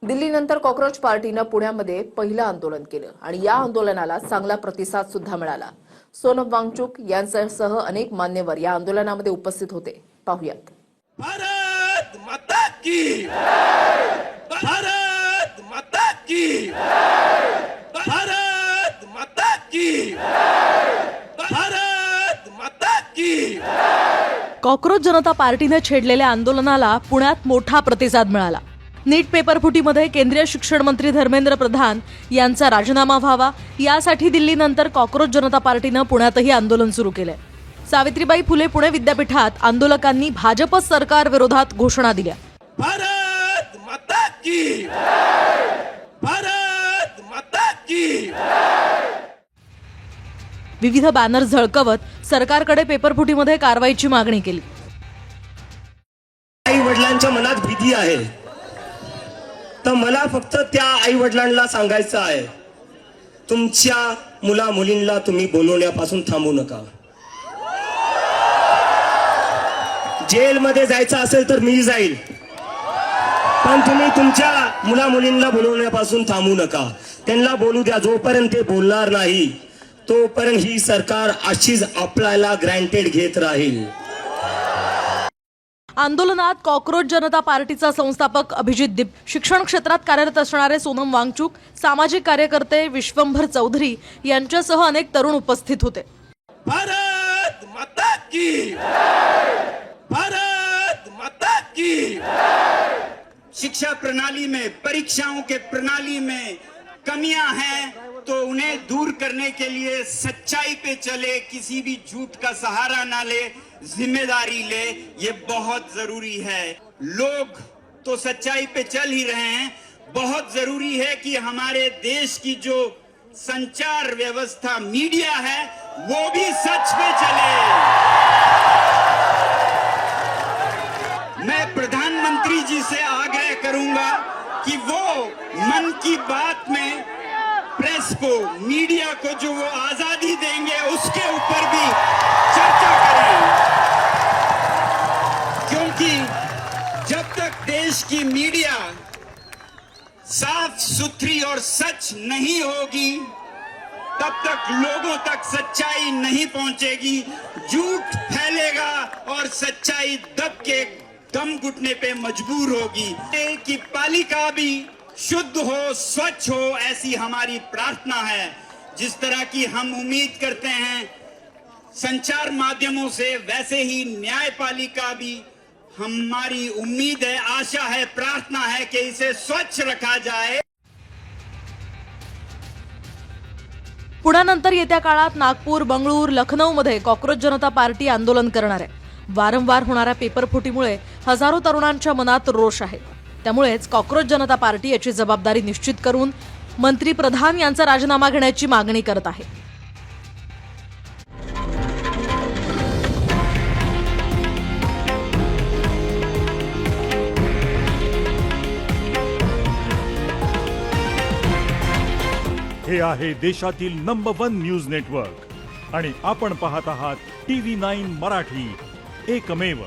दिल्लीनंतर cockroach पार्टीनं पुण्यामध्ये पहिलं आंदोलन केलं आणि या आंदोलनाला चांगला प्रतिसाद सुद्धा मिळाला। सोनम वांगचुक यांच्यासह अनेक मान्यवर या आंदोलनामध्ये उपस्थित होते। पाहुयात। भारत माता की, भारत माता की, भारत माता की, भारत माता की। कॉकरोच जनता पार्टीने छेडलेल्या आंदोलनाला पुण्यात मोठा प्रतिसाद मिळाला। नीट पेपर फुटीमध्ये केंद्रीय शिक्षण मंत्री धर्मेंद्र प्रधान यांचा राजीनामा व्हावा यासाठी दिल्लीनंतर कॉकरोच जनता पार्टीने पुण्यातही आंदोलन सुरू केले। सावित्रीबाई फुले पुणे विद्यापीठात आंदोलकांनी भाजप सरकार विरोधात घोषणा दिल्या। भारत माता की, भारत माता की। विविध बॅनर झळकवत सरकारकडे पेपरफुटीमध्ये कारवाईची मागणी केली। आई वडिलांच्या मनात भीती आहे, तर मला फक्त त्या आई वडिलांना सांगायचं आहे, तुमच्या मुला मुलींना तुम्ही बोलवण्यापासून थांबू नका। जेलमध्ये जायचं असेल तर मी जाईल, पण तुम्ही तुमच्या मुला मुलींना बोलवण्यापासून थांबू नका। त्यांना बोलू द्या, जोपर्यंत ते बोलणार नाही तोपर्यंत ही सरकार अशीच आपल्याला ग्रँटेड घेत राहील। आंदोलनात कॉकरोच जनता पार्टीचा संस्थापक अभिजित दीप, शिक्षण क्षेत्रात कार्यरत असणारे सोनम वांगचुक, सामाजिक कार्यकर्ते विश्वंभर चौधरी यांच्यासह अनेक तरुण उपस्थित होते। भारत माता की, भारत माता की। शिक्षा प्रणाली में, परीक्षाओं के प्रणाली में कमियां हैं तो उन्हें दूर करने के लिए सच्चाई पे चले, किसी भी झूठ का सहारा ना ले, जिम्मेदारी ले, ये बहुत जरूरी है। लोग तो सच्चाई पे चल ही रहे हैं, बहुत जरूरी है कि हमारे देश की जो संचार व्यवस्था मीडिया है वो भी सच पे चले। मैं प्रधानमंत्री जी से आग्रह करूंगा कि वो मन की बात में प्रेस को, मीडिया को जो वो आजादी देंगे उसके ऊपर भी चर्चा करें, क्योंकि जब तक देश की मीडिया साफ सुथरी और सच नहीं होगी तब तक लोगों तक सच्चाई नहीं पहुंचेगी। झूठ फैलेगा और सच्चाई दब के दम घुटने पे मजबूर होगी। कि पालिका भी शुद्ध हो, स्वच्छ हो, ऐसी हमारी प्रार्थना है। जिस तरह की हम उम्मीद करते हैं संचार माध्यमों से, वैसे ही न्यायपालिका भी हमारी उम्मीद है, आशा है, प्रार्थना है कि इसे स्वच्छ रखा जाए। पुण्यानंतर येत्या काळात नागपूर, बंगळूर, लखनौमध्ये कॉकरोच जनता पार्टी आंदोलन करणार आहे। वारंवार होणाऱ्या पेपरफुटीमुळे हजारो तरुणांच्या मनात रोष आहे। त्यामुळेच कॉकरोच जनता पार्टी याची जबाबदारी निश्चित करून मंत्री प्रधान यांचा राजीनामा घेण्याची मागणी करत आहे। हे आहे देशातील नंबर 1 न्यूज नेटवर्क आणि आपण पाहत आहात TV9 मराठी, एकमेव।